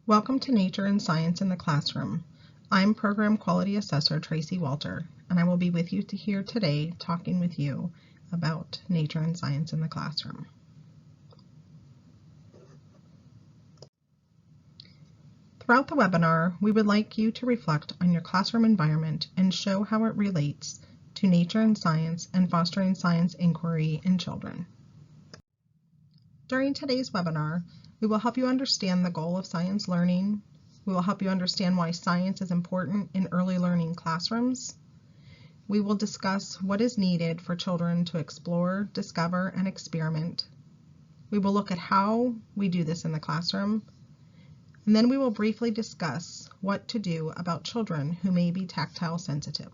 Welcome to Nature and Science in the Classroom. I'm Program Quality Assessor Tracy Walter, and I will be with you here today talking with you about nature and science in the classroom. Throughout the webinar, we would like you to reflect on your classroom environment and show how it relates to nature and science and fostering science inquiry in children. During today's webinar, we will help you understand the goal of science learning. We will help you understand why science is important in early learning classrooms. We will discuss what is needed for children to explore, discover, and experiment. We will look at how we do this in the classroom. And then we will briefly discuss what to do about children who may be tactile sensitive.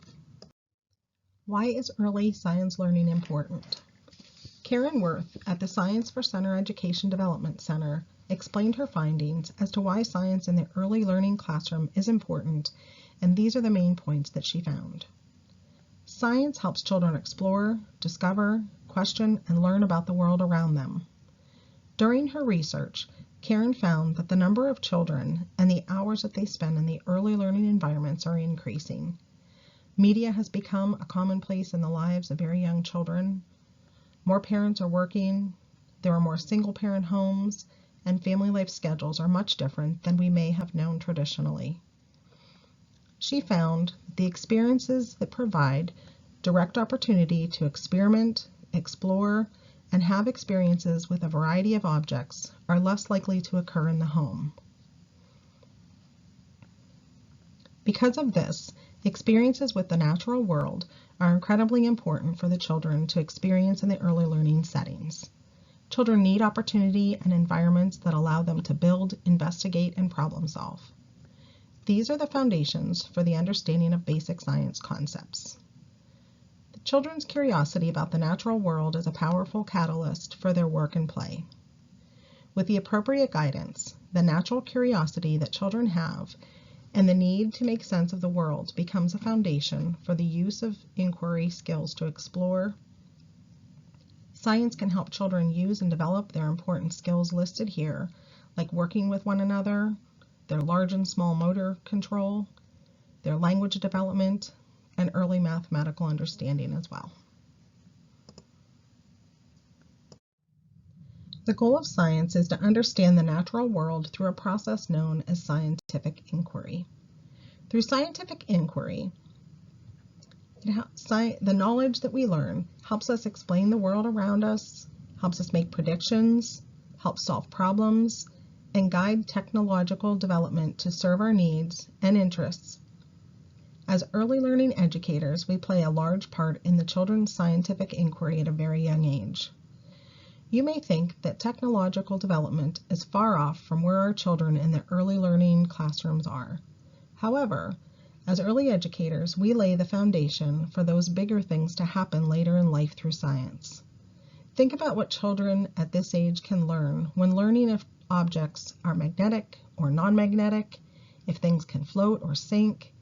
Why is early science learning important? Karen Worth at the Science for Center Education Development Center explained her findings as to why science in the early learning classroom is important, and these are the main points that she found. Science helps children explore, discover, question, and learn about the world around them. During her research, Karen found that the number of children and the hours that they spend in the early learning environments are increasing. Media has become a commonplace in the lives of very young children. More parents are working, there are more single-parent homes, and family life schedules are much different than we may have known traditionally. She found the experiences that provide direct opportunity to experiment, explore, and have experiences with a variety of objects are less likely to occur in the home. Because of this, experiences with the natural world are incredibly important for the children to experience in the early learning settings. Children need opportunity and environments that allow them to build, investigate, and problem solve. These are the foundations for the understanding of basic science concepts. The children's curiosity about the natural world is a powerful catalyst for their work and play. With the appropriate guidance, the natural curiosity that children have and the need to make sense of the world becomes a foundation for the use of inquiry skills to explore. Science can help children use and develop their important skills listed here, like working with one another, their large and small motor control, their language development, and early mathematical understanding as well. The goal of science is to understand the natural world through a process known as scientific inquiry. Through scientific inquiry, the knowledge that we learn helps us explain the world around us, helps us make predictions, helps solve problems, and guide technological development to serve our needs and interests. As early learning educators, we play a large part in the children's scientific inquiry at a very young age. You may think that technological development is far off from where our children in the early learning classrooms are. However, as early educators, we lay the foundation for those bigger things to happen later in life through science. Think about what children at this age can learn when learning if objects are magnetic or non-magnetic, if things can float or sink.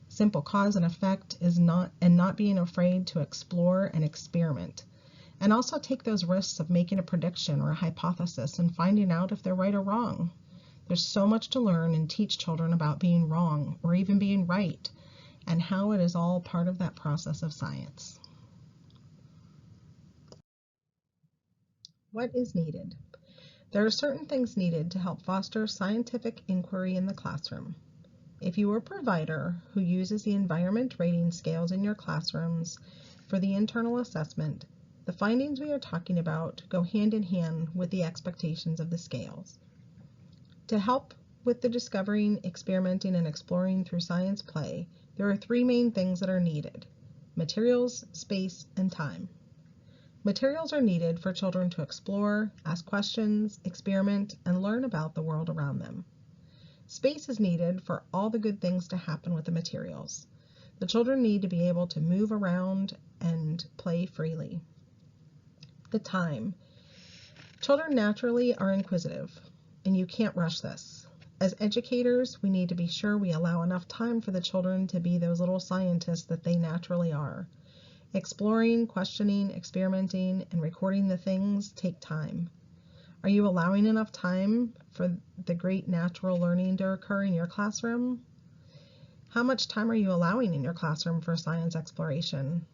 Simple cause and effect is not being afraid to explore and experiment. And also take those risks of making a prediction or a hypothesis and finding out if they're right or wrong. There's so much to learn and teach children about being wrong or even being right, and how it is all part of that process of science. What is needed? There are certain things needed to help foster scientific inquiry in the classroom. If you are a provider who uses the environment rating scales in your classrooms for the internal assessment, the findings we are talking about go hand in hand with the expectations of the scales. To help with the discovering, experimenting, and exploring through science play, there are three main things that are needed: materials, space, and time. Materials are needed for children to explore, ask questions, experiment, and learn about the world around them. Space is needed for all the good things to happen with the materials. The children need to be able to move around and play freely. The time. Children naturally are inquisitive, and you can't rush this. As educators, we need to be sure we allow enough time for the children to be those little scientists that they naturally are. Exploring, questioning, experimenting, and recording the things take time. Are you allowing enough time for the great natural learning to occur in your classroom? How much time are you allowing in your classroom for science exploration?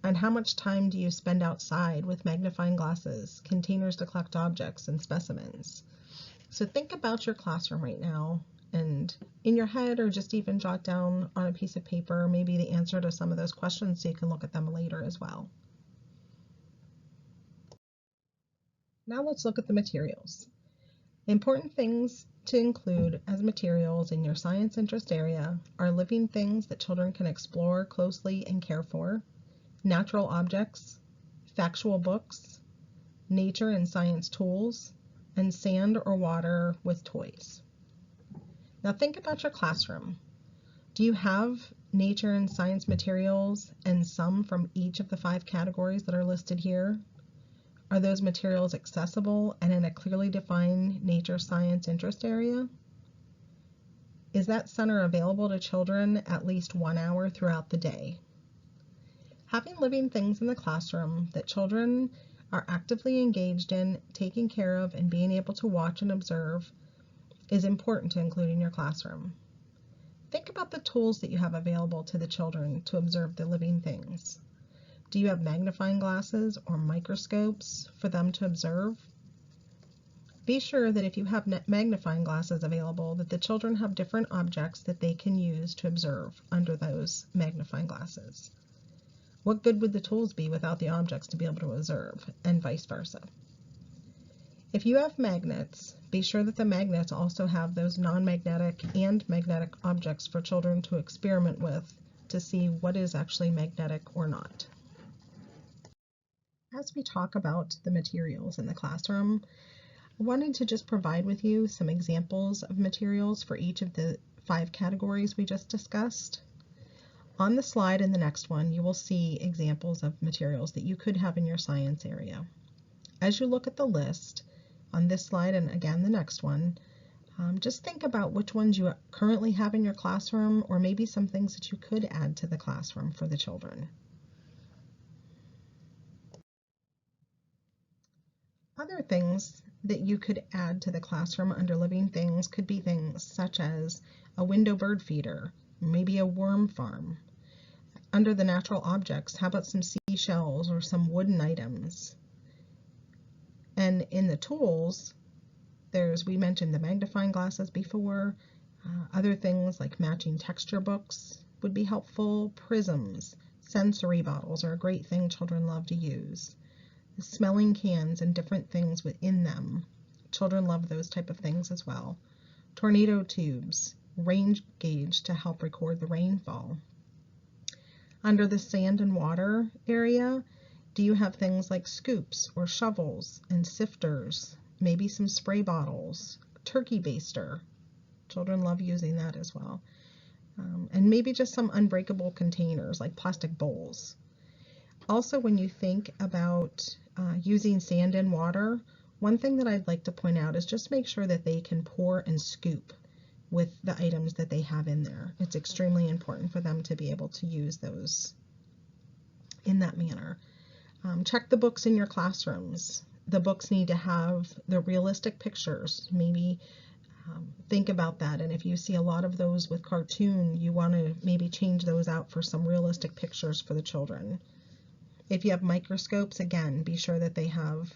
And how much time do you spend outside with magnifying glasses, containers to collect objects, and specimens? So think about your classroom right now, and in your head, or just even jot down on a piece of paper maybe the answer to some of those questions so you can look at them later as well. Now let's look at the materials. Important things to include as materials in your science interest area are living things that children can explore closely and care for, natural objects, factual books, nature and science tools, and sand or water with toys. Now think about your classroom. Do you have nature and science materials and some from each of the 5 categories that are listed here? Are those materials accessible and in a clearly defined nature science interest area? Is that center available to children at least 1 hour throughout the day? Having living things in the classroom that children are actively engaged in, taking care of, and being able to watch and observe is important to include in your classroom. Think about the tools that you have available to the children to observe the living things. Do you have magnifying glasses or microscopes for them to observe? Be sure that if you have magnifying glasses available, that the children have different objects that they can use to observe under those magnifying glasses. What good would the tools be without the objects to be able to observe, and vice versa? If you have magnets, be sure that the magnets also have those non-magnetic and magnetic objects for children to experiment with to see what is actually magnetic or not. As we talk about the materials in the classroom, I wanted to just provide with you some examples of materials for each of the 5 categories we just discussed. On the slide in the next one, you will see examples of materials that you could have in your science area. As you look at the list on this slide and again the next one, just think about which ones you currently have in your classroom, or maybe some things that you could add to the classroom for the children. Other things that you could add to the classroom under living things could be things such as a window bird feeder, maybe a worm farm. Under the natural objects, how about some seashells or some wooden items? And in the tools, we mentioned the magnifying glasses before. Other things like matching texture books would be helpful. Prisms, sensory bottles are a great thing children love to use. The smelling cans and different things within them. Children love those type of things as well. Tornado tubes, rain gauge to help record the rainfall. Under the sand and water area, do you have things like scoops or shovels and sifters, maybe some spray bottles, turkey baster? Children love using that as well. And maybe just some unbreakable containers like plastic bowls. Also, when you think about using sand and water, one thing that I'd like to point out is just make sure that they can pour and scoop with the items that they have in there. It's extremely important for them to be able to use those in that manner. Check the books in your classrooms. The books need to have the realistic pictures. Maybe think about that, and if you see a lot of those with cartoon, you want to maybe change those out for some realistic pictures for the children. If you have microscopes, again, be sure that they have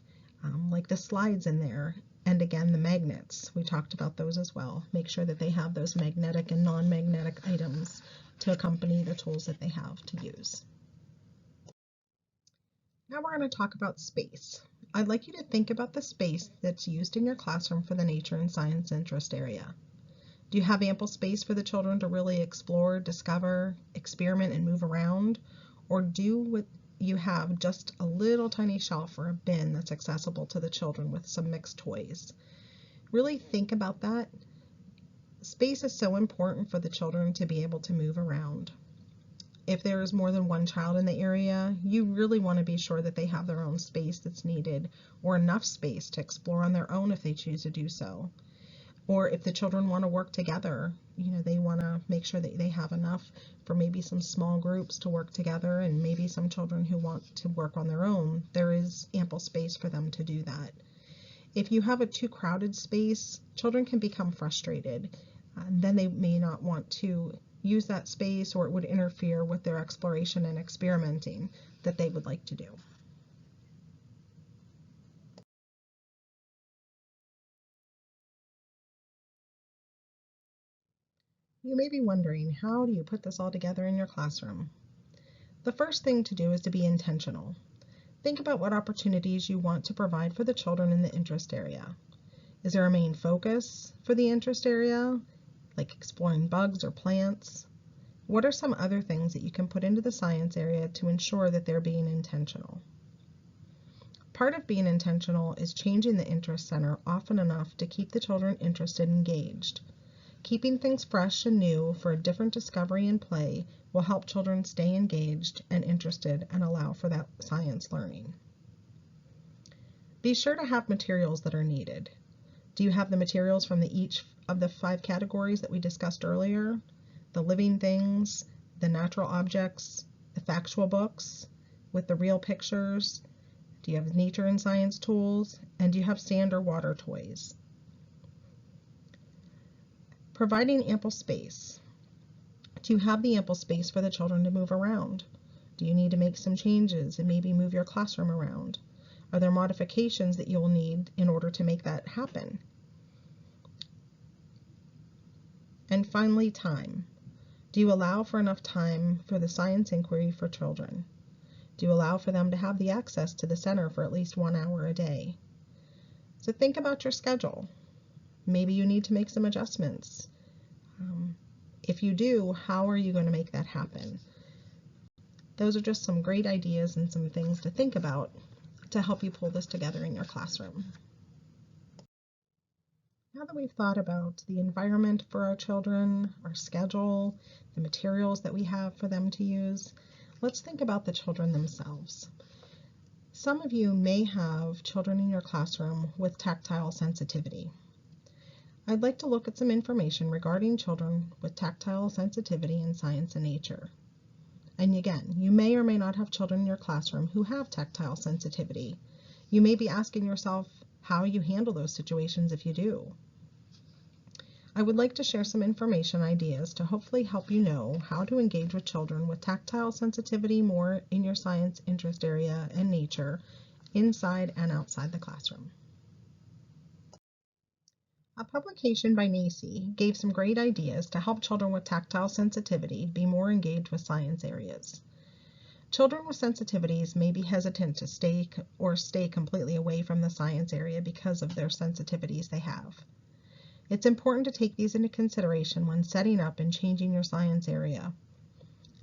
like the slides in there, and again the magnets. We talked about those as well. Make sure that they have those magnetic and non-magnetic items to accompany the tools that they have to use. Now we're going to talk about space. I'd like you to think about the space that's used in your classroom for the nature and science interest area. Do you have ample space for the children to really explore, discover, experiment, and move around? Or do you have just a little tiny shelf or a bin that's accessible to the children with some mixed toys? Really think about that. Space is so important for the children to be able to move around. If there is more than one child in the area, you really want to be sure that they have their own space that's needed, or enough space to explore on their own if they choose to do so. Or if the children want to work together, they want to make sure that they have enough for maybe some small groups to work together, and maybe some children who want to work on their own, there is ample space for them to do that. If you have a too crowded space, children can become frustrated. Then they may not want to use that space, or it would interfere with their exploration and experimenting that they would like to do. You may be wondering, how do you put this all together in your classroom? The first thing to do is to be intentional. Think about what opportunities you want to provide for the children in the interest area. Is there a main focus for the interest area, like exploring bugs or plants? What are some other things that you can put into the science area to ensure that they're being intentional? Part of being intentional is changing the interest center often enough to keep the children interested and engaged. Keeping things fresh and new for a different discovery and play will help children stay engaged and interested and allow for that science learning. Be sure to have materials that are needed. Do you have the materials from each of the 5 categories that we discussed earlier? The living things, the natural objects, the factual books with the real pictures? Do you have nature and science tools? And do you have sand or water toys? Providing ample space. Do you have the ample space for the children to move around? Do you need to make some changes and maybe move your classroom around? Are there modifications that you'll need in order to make that happen? And finally, time. Do you allow for enough time for the science inquiry for children? Do you allow for them to have the access to the center for at least 1 hour a day? So think about your schedule. Maybe you need to make some adjustments. If you do, how are you going to make that happen? Those are just some great ideas and some things to think about to help you pull this together in your classroom. Now that we've thought about the environment for our children, our schedule, the materials that we have for them to use, let's think about the children themselves. Some of you may have children in your classroom with tactile sensitivity. I'd like to look at some information regarding children with tactile sensitivity in science and nature. And again, you may or may not have children in your classroom who have tactile sensitivity. You may be asking yourself how you handle those situations if you do. I would like to share some information ideas to hopefully help you know how to engage with children with tactile sensitivity more in your science interest area and nature, inside and outside the classroom. A publication by NACI gave some great ideas to help children with tactile sensitivity be more engaged with science areas. Children with sensitivities may be hesitant to stay completely away from the science area because of their sensitivities they have. It's important to take these into consideration when setting up and changing your science area.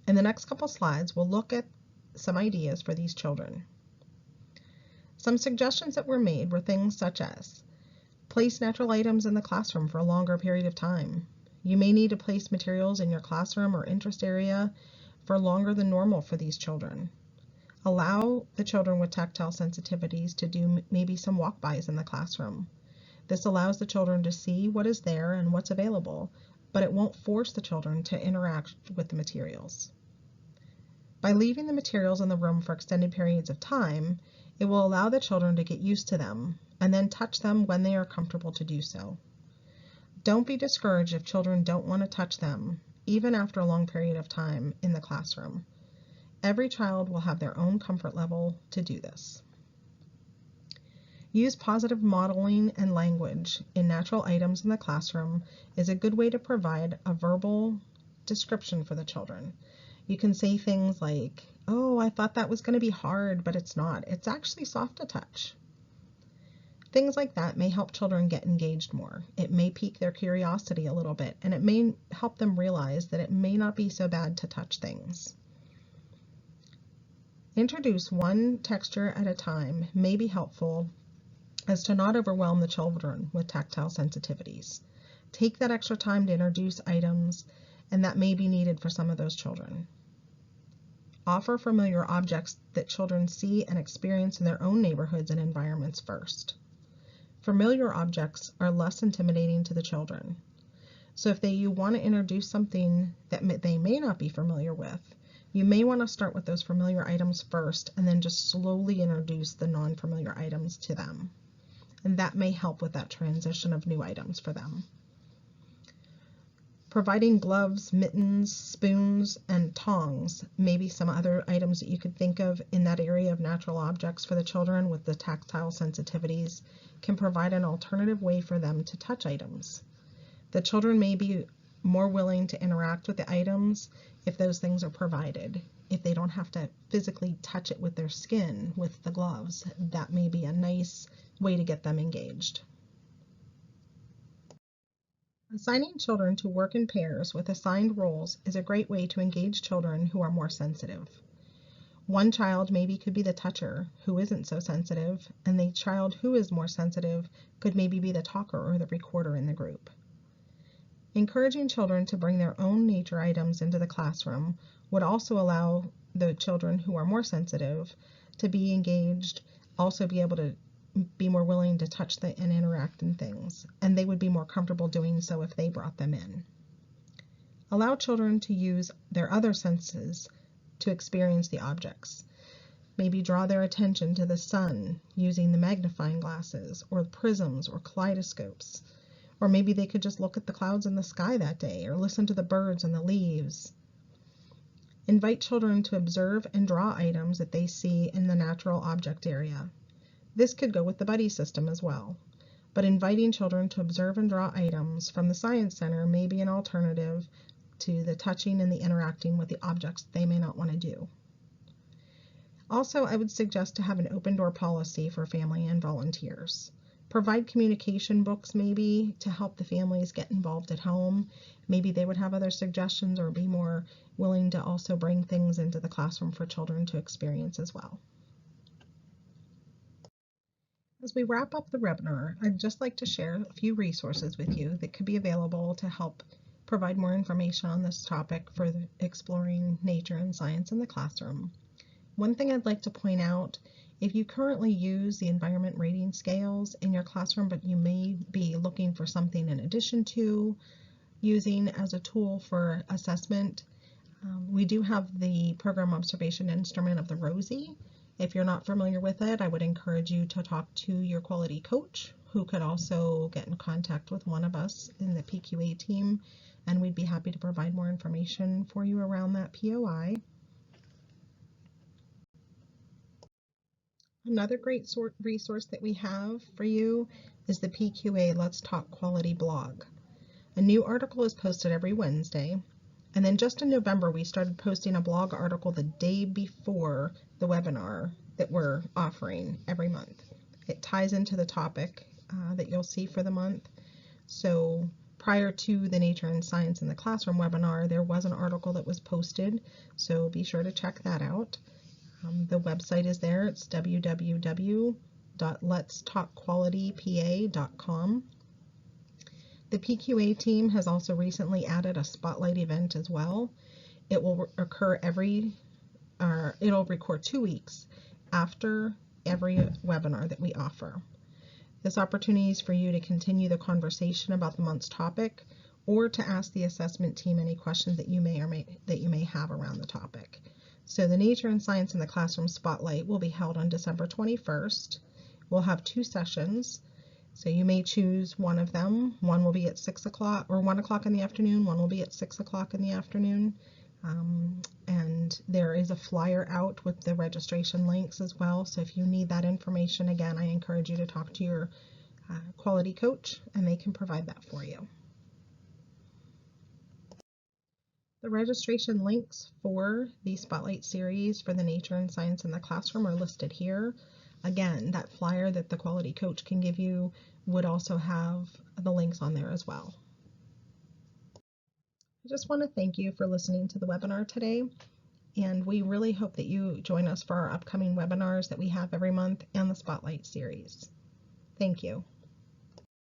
In the next couple slides, we'll look at some ideas for these children. Some suggestions that were made were things such as place natural items in the classroom for a longer period of time. You may need to place materials in your classroom or interest area for longer than normal for these children. Allow the children with tactile sensitivities to do maybe some walk-bys in the classroom. This allows the children to see what is there and what's available, but it won't force the children to interact with the materials. By leaving the materials in the room for extended periods of time, it will allow the children to get used to them and then touch them when they are comfortable to do so. Don't be discouraged if children don't want to touch them, even after a long period of time in the classroom. Every child will have their own comfort level to do this. Use positive modeling and language in natural items in the classroom is a good way to provide a verbal description for the children. You can say things like, "Oh, I thought that was going to be hard, but it's not. It's actually soft to touch." Things like that may help children get engaged more. It may pique their curiosity a little bit, and it may help them realize that it may not be so bad to touch things. Introduce one texture at a time may be helpful as to not overwhelm the children with tactile sensitivities. Take that extra time to introduce items, and that may be needed for some of those children. Offer familiar objects that children see and experience in their own neighborhoods and environments first. Familiar objects are less intimidating to the children. So if you want to introduce something that they may not be familiar with, you may want to start with those familiar items first and then just slowly introduce the non-familiar items to them. and that may help with that transition of new items for them. Providing gloves, mittens, spoons, and tongs, maybe some other items that you could think of in that area of natural objects for the children with the tactile sensitivities, can provide an alternative way for them to touch items. The children may be more willing to interact with the items if those things are provided. If they don't have to physically touch it with their skin with the gloves, that may be a nice way to get them engaged. Assigning children to work in pairs with assigned roles is a great way to engage children who are more sensitive. One child maybe could be the toucher who isn't so sensitive, and the child who is more sensitive could maybe be the talker or the recorder in the group. Encouraging children to bring their own nature items into the classroom would also allow the children who are more sensitive to be engaged, also be able to be more willing to touch and interact in things, and they would be more comfortable doing so if they brought them in. Allow children to use their other senses to experience the objects. Maybe draw their attention to the sun using the magnifying glasses or prisms or kaleidoscopes. Or maybe they could just look at the clouds in the sky that day or listen to the birds and the leaves. Invite children to observe and draw items that they see in the natural object area. This could go with the buddy system as well, but inviting children to observe and draw items from the Science Center may be an alternative to the touching and the interacting with the objects they may not want to do. Also, I would suggest to have an open door policy for family and volunteers. Provide communication books maybe to help the families get involved at home. Maybe they would have other suggestions or be more willing to also bring things into the classroom for children to experience as well. As we wrap up the webinar, I'd just like to share a few resources with you that could be available to help provide more information on this topic for exploring nature and science in the classroom. One thing I'd like to point out, if you currently use the environment rating scales in your classroom, but you may be looking for something in addition to using as a tool for assessment, we do have the program observation instrument of the ROSI. If you're not familiar with it, I would encourage you to talk to your quality coach, who could also get in contact with one of us in the PQA team, and we'd be happy to provide more information for you around that POI. Another great resource that we have for you is the PQA Let's Talk Quality blog. A new article is posted every Wednesday, and then just in November we started posting a blog article the day before the webinar that we're offering every month. It ties into the topic that you'll see for the month. So prior to the Nature and Science in the Classroom webinar, there was an article that was posted, so be sure to check that out. The website is there. It's www.letstalkqualitypa.com. The PQA team has also recently added a spotlight event as well. It will occur it'll record 2 weeks after every webinar that we offer. This opportunity is for you to continue the conversation about the month's topic, or to ask the assessment team any questions that you may have around the topic. So the Nature and Science in the Classroom Spotlight will be held on December 21st. We'll have 2 sessions, so you may choose one of them. One will be at 6 o'clock or 1 o'clock in the afternoon. One will be at 6 o'clock in the afternoon. And there is a flyer out with the registration links as well. So if you need that information, again, I encourage you to talk to your quality coach, and they can provide that for you. The registration links for the Spotlight series for the Nature and Science in the Classroom are listed here. Again, that flyer that the quality coach can give you would also have the links on there as well. I just want to thank you for listening to the webinar today, and we really hope that you join us for our upcoming webinars that we have every month and the Spotlight series. Thank you.